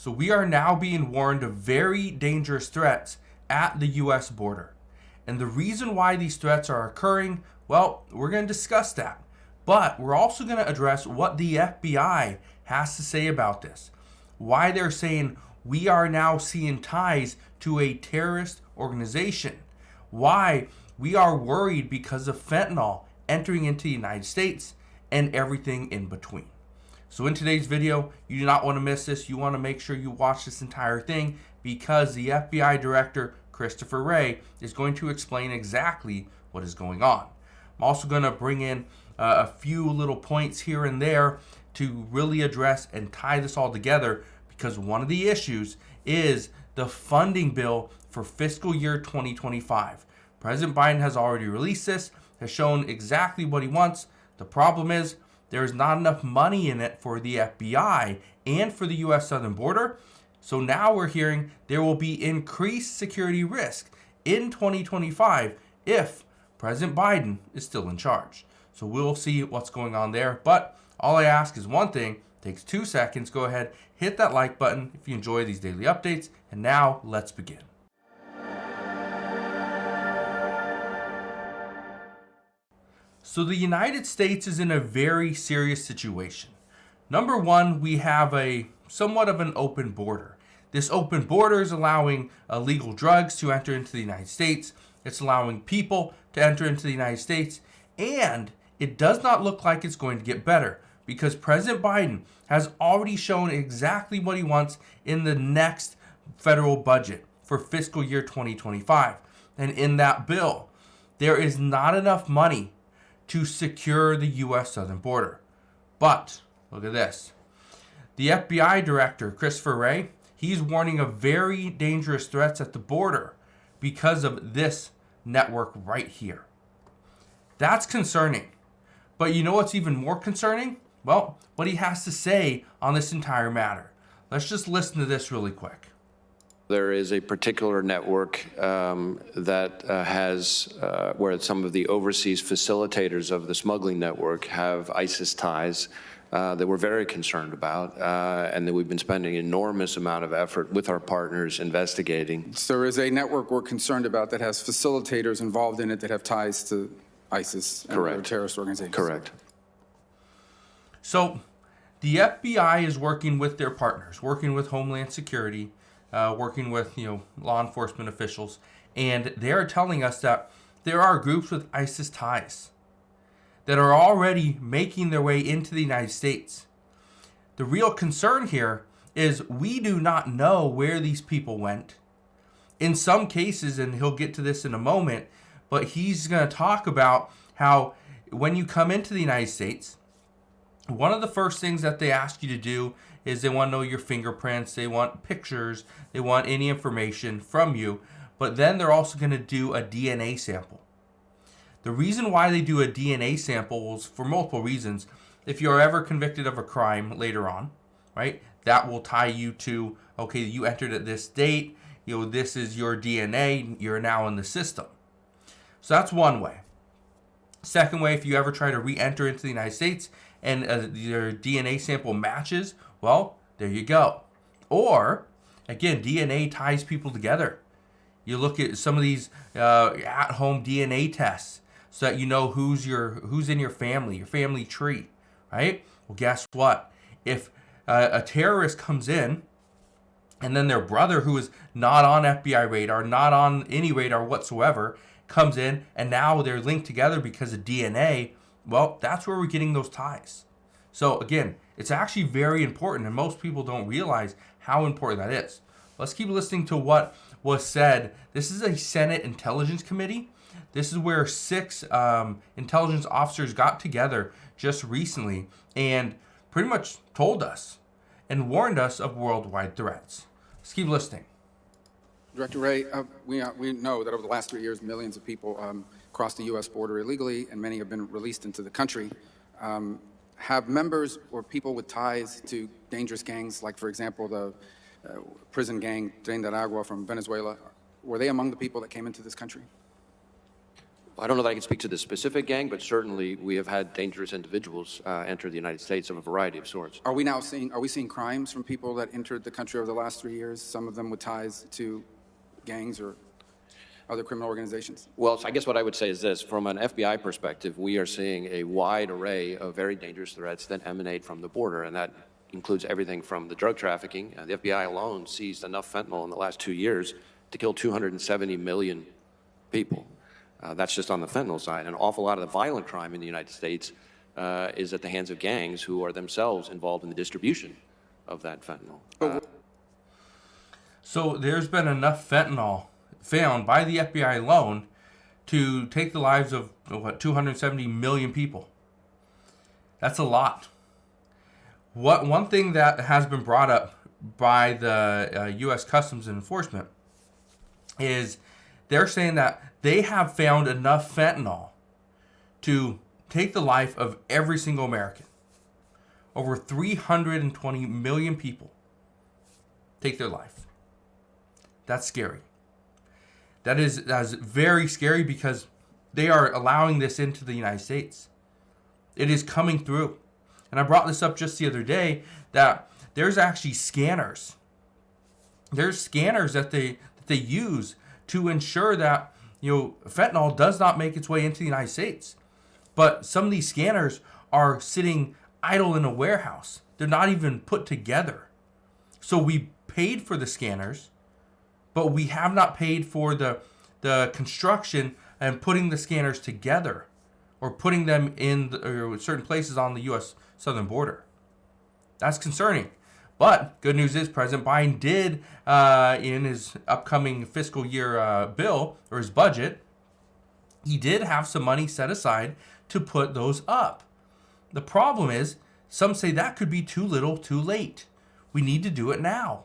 So we are now being warned of very dangerous threats at the US border. And the reason why these threats are occurring, well, we're going to discuss that. But we're also going to address what the FBI has to say about this. Why they're saying we are now seeing ties to a terrorist organization. Why we are worried because of fentanyl entering into the United States and everything in between. So in today's video, you do not want to miss this. You want to make sure you watch this entire thing because the FBI Director, Christopher Wray, is going to explain exactly what is going on. I'm also going to bring in a few little points here and there to really address and tie this all together, because one of the issues is the funding bill for fiscal year 2025. President Biden has already released this, has shown exactly what he wants. The problem is there is not enough money in it for the FBI and for the U.S. southern border. So now we're hearing there will be increased security risk in 2025 if President Biden is still in charge. So we'll see what's going on there. But all I ask is one thing. Takes 2 seconds. Go ahead, hit that like button if you enjoy these daily updates. And now let's begin. So the United States is in a very serious situation. Number one, we have a somewhat of an open border. This open border is allowing illegal drugs to enter into the United States. It's allowing people to enter into the United States. And it does not look like it's going to get better, because President Biden has already shown exactly what he wants in the next federal budget for fiscal year 2025. And in that bill, there is not enough money to secure the U.S. southern border. But look at this. The FBI Director, Christopher Wray, he's warning of very dangerous threats at the border because of this network right here. That's concerning. But you know what's even more concerning? Well, what he has to say on this entire matter. Let's just listen to this really quick. There is a particular network that has, where some of the overseas facilitators of the smuggling network have ISIS ties that we're very concerned about, and that we've been spending an enormous amount of effort with our partners investigating. So there is a network we're concerned about that has facilitators involved in it that have ties to ISIS and other terrorist organizations. Correct. So the FBI is working with their partners, working with Homeland Security, working with law enforcement officials, and they are telling us that there are groups with ISIS ties that are already making their way into the United States. The real concern here is we do not know where these people went. In some cases, and he'll get to this in a moment, but he's going to talk about how when you come into the United States, one of the first things that they ask you to do is they want to know your fingerprints, they want pictures, they want any information from you, but then they're also going to do a DNA sample. The reason why they do a DNA sample is for multiple reasons. If you're ever convicted of a crime later on, right, that will tie you to, okay, you entered at this date, this is your DNA, you're now in the system. So that's one way. Second way, if you ever try to re-enter into the United States and your DNA sample matches, well, there you go. Or, again, DNA ties people together. You look at some of these at-home DNA tests so that you know who's in your family tree, right? Well, guess what? If a terrorist comes in and then their brother, who is not on FBI radar, not on any radar whatsoever, comes in and now they're linked together because of DNA, well, that's where we're getting those ties. So again, it's actually very important, and most people don't realize how important that is. Let's keep listening to what was said. This is a Senate Intelligence Committee. This is where 6 intelligence officers got together just recently and pretty much told us and warned us of worldwide threats. Let's keep listening. Director Wray, we know that over the last 3 years, millions of people crossed the U.S. border illegally, and many have been released into the country. Have members or people with ties to dangerous gangs, like, for example, the prison gang Tren de Aragua from Venezuela, were they among the people that came into this country? I don't know that I can speak to the specific gang, but certainly we have had dangerous individuals enter the United States of a variety of sorts. Are we seeing crimes from people that entered the country over the last 3 years, some of them with ties to gangs or other criminal organizations? Well, so I guess what I would say is this. From an FBI perspective, we are seeing a wide array of very dangerous threats that emanate from the border, and that includes everything from the drug trafficking. The FBI alone seized enough fentanyl in the last 2 years to kill 270 million people. That's just on the fentanyl side. An awful lot of the violent crime in the United States is at the hands of gangs who are themselves involved in the distribution of that fentanyl. So there's been enough fentanyl found by the FBI alone to take the lives of, 270 million people. That's a lot. One thing that has been brought up by the U.S. Customs and Enforcement is they're saying that they have found enough fentanyl to take the life of every single American. Over 320 million people take their life. That's scary. That is very scary because they are allowing this into the United States. It is coming through. And I brought this up just the other day that there's actually scanners. There's scanners that they use to ensure that fentanyl does not make its way into the United States. But some of these scanners are sitting idle in a warehouse. They're not even put together. So we paid for the scanners, but we have not paid for the construction and putting the scanners together or putting them in certain places on the U.S. southern border. That's concerning. But good news is President Biden did, in his upcoming fiscal year bill, or his budget, he did have some money set aside to put those up. The problem is, some say that could be too little, too late. We need to do it now.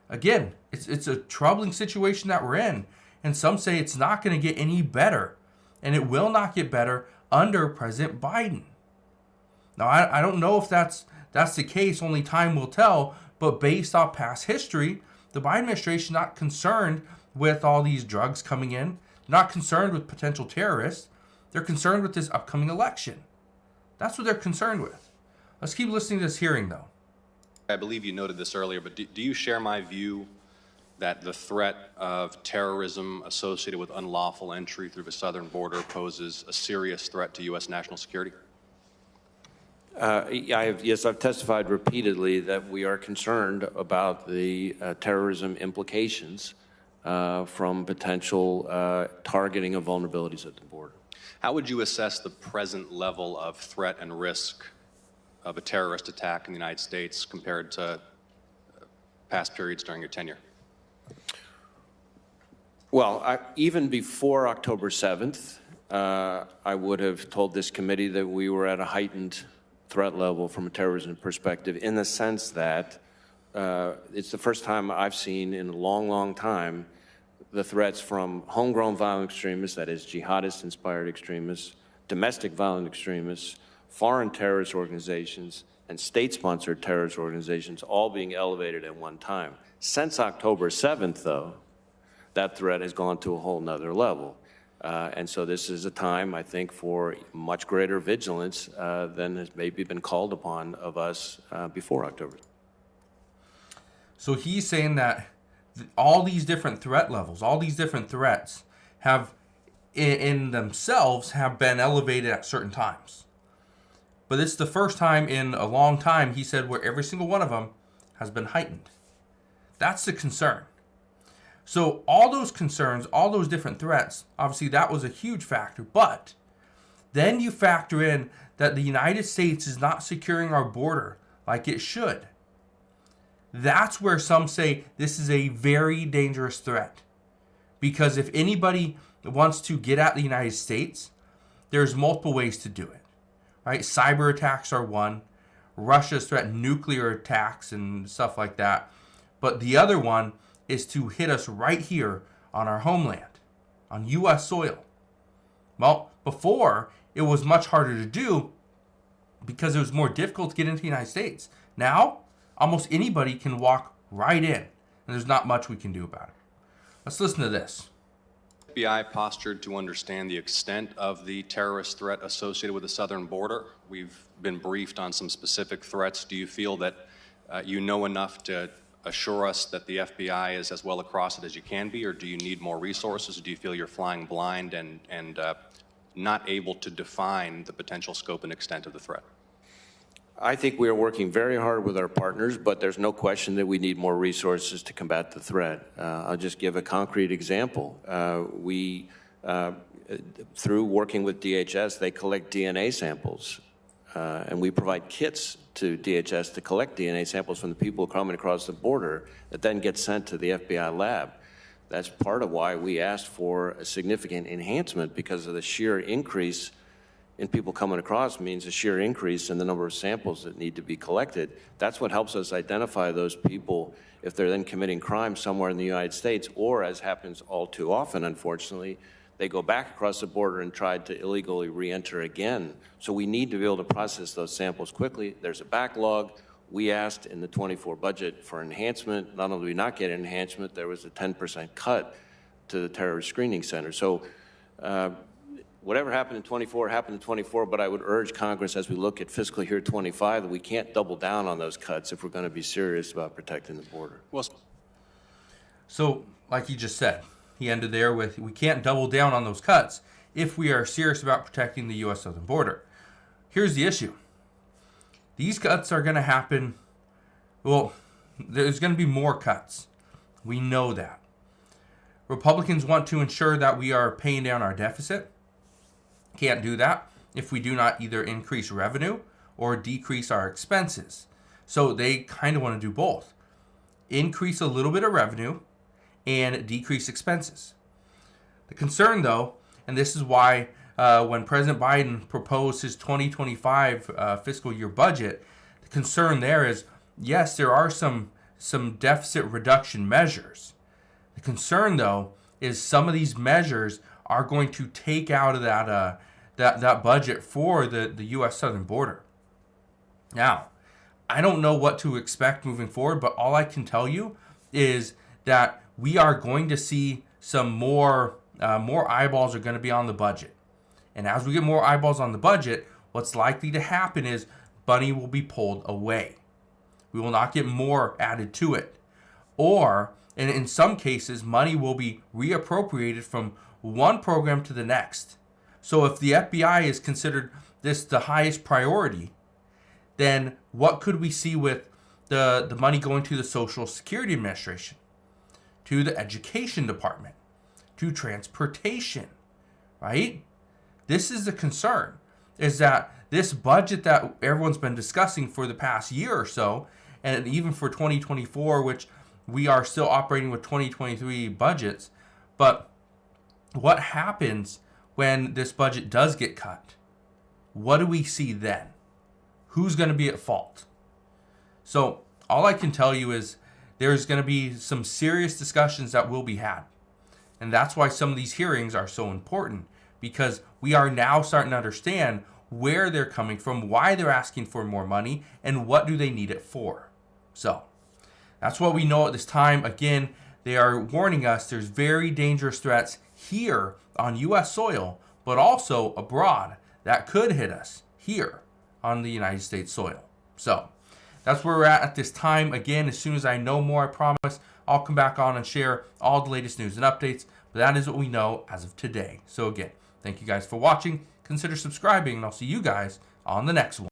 Again, it's a troubling situation that we're in, and some say it's not going to get any better, and it will not get better under President Biden. Now, I don't know if that's the case, only time will tell, but based off past history, the Biden administration is not concerned with all these drugs coming in, not concerned with potential terrorists. They're concerned with this upcoming election. That's what they're concerned with. Let's keep listening to this hearing, though. I believe you noted this earlier, but do you share my view that the threat of terrorism associated with unlawful entry through the southern border poses a serious threat to U.S. national security? Yes, I've testified repeatedly that we are concerned about the terrorism implications from potential targeting of vulnerabilities at the border. How would you assess the present level of threat and risk of a terrorist attack in the United States compared to past periods during your tenure? Well, even before October 7th, I would have told this committee that we were at a heightened threat level from a terrorism perspective, in the sense that it's the first time I've seen in a long, long time the threats from homegrown violent extremists, that is jihadist-inspired extremists, domestic violent extremists, foreign terrorist organizations, and state-sponsored terrorist organizations all being elevated at one time. Since October 7th, though, that threat has gone to a whole nother level. And so this is a time, I think, for much greater vigilance than has maybe been called upon of us before October. So he's saying that all these different threat levels, all these different threats have in themselves have been elevated at certain times. But this is the first time in a long time, he said, where every single one of them has been heightened. That's the concern. So all those concerns, all those different threats, obviously that was a huge factor. But then you factor in that the United States is not securing our border like it should. That's where some say this is a very dangerous threat. Because if anybody wants to get at the United States, there's multiple ways to do it. Right? Cyber attacks are one. Russia's threatened nuclear attacks and stuff like that. But the other one is to hit us right here on our homeland, on U.S. soil. Well, before, it was much harder to do because it was more difficult to get into the United States. Now, almost anybody can walk right in, and there's not much we can do about it. Let's listen to this. FBI postured to understand the extent of the terrorist threat associated with the southern border? We've been briefed on some specific threats. Do you feel that you know enough to assure us that the FBI is as well across it as you can be, or do you need more resources? Do you feel you're flying blind and not able to define the potential scope and extent of the threat? I think we are working very hard with our partners, but there's no question that we need more resources to combat the threat. I'll just give a concrete example. Through working with DHS, they collect DNA samples, and we provide kits to DHS to collect DNA samples from the people coming across the border that then get sent to the FBI lab. That's part of why we asked for a significant enhancement, because of the sheer increase in people coming across means a sheer increase in the number of samples that need to be collected. That's what helps us identify those people if they're then committing crimes somewhere in the United States, or, as happens all too often, unfortunately, they go back across the border and try to illegally re-enter again. So we need to be able to process those samples quickly. There's a backlog. We asked in the 24 budget for enhancement. Not only did we not get an enhancement, there was a 10% cut to the terrorist screening center. So whatever happened in 24 happened in 24, but I would urge Congress, as we look at fiscal year 25, that we can't double down on those cuts if we're going to be serious about protecting the border. Well, So, like you just said, he ended there with, we can't double down on those cuts if we are serious about protecting the U.S. southern border. Here's the issue. These cuts are going to happen, well, there's going to be more cuts. We know that. Republicans want to ensure that we are paying down our deficit. Can't do that if we do not either increase revenue or decrease our expenses. So they kind of want to do both. Increase a little bit of revenue and decrease expenses. The concern, though, and this is why when President Biden proposed his 2025 fiscal year budget, the concern there is, yes, there are some deficit reduction measures. The concern, though, is some of these measures are going to take out of that budget for the U.S. southern border. Now, I don't know what to expect moving forward, but all I can tell you is that we are going to see some more eyeballs are going to be on the budget. And as we get more eyeballs on the budget, what's likely to happen is money will be pulled away. We will not get more added to it. Or, and in some cases, money will be reappropriated from one program to the next. So if the FBI is considered this the highest priority, then what could we see with the money going to the Social Security Administration, to the Education Department, to transportation, right? This is the concern, is that this budget that everyone's been discussing for the past year or so, and even for 2024, which we are still operating with 2023 budgets, but what happens when this budget does get cut? What do we see then? Who's going to be at fault? So all I can tell you is there's going to be some serious discussions that will be had. And that's why some of these hearings are so important, because we are now starting to understand where they're coming from, why they're asking for more money, and what do they need it for. So that's what we know at this time. Again, they are warning us there's very dangerous threats here on U.S. soil, but also abroad that could hit us here on the United States soil. So that's where we're at this time. Again, as soon as I know more, I promise I'll come back on and share all the latest news and updates. But that is what we know as of today. So again, thank you guys for watching. Consider subscribing, and I'll see you guys on the next one.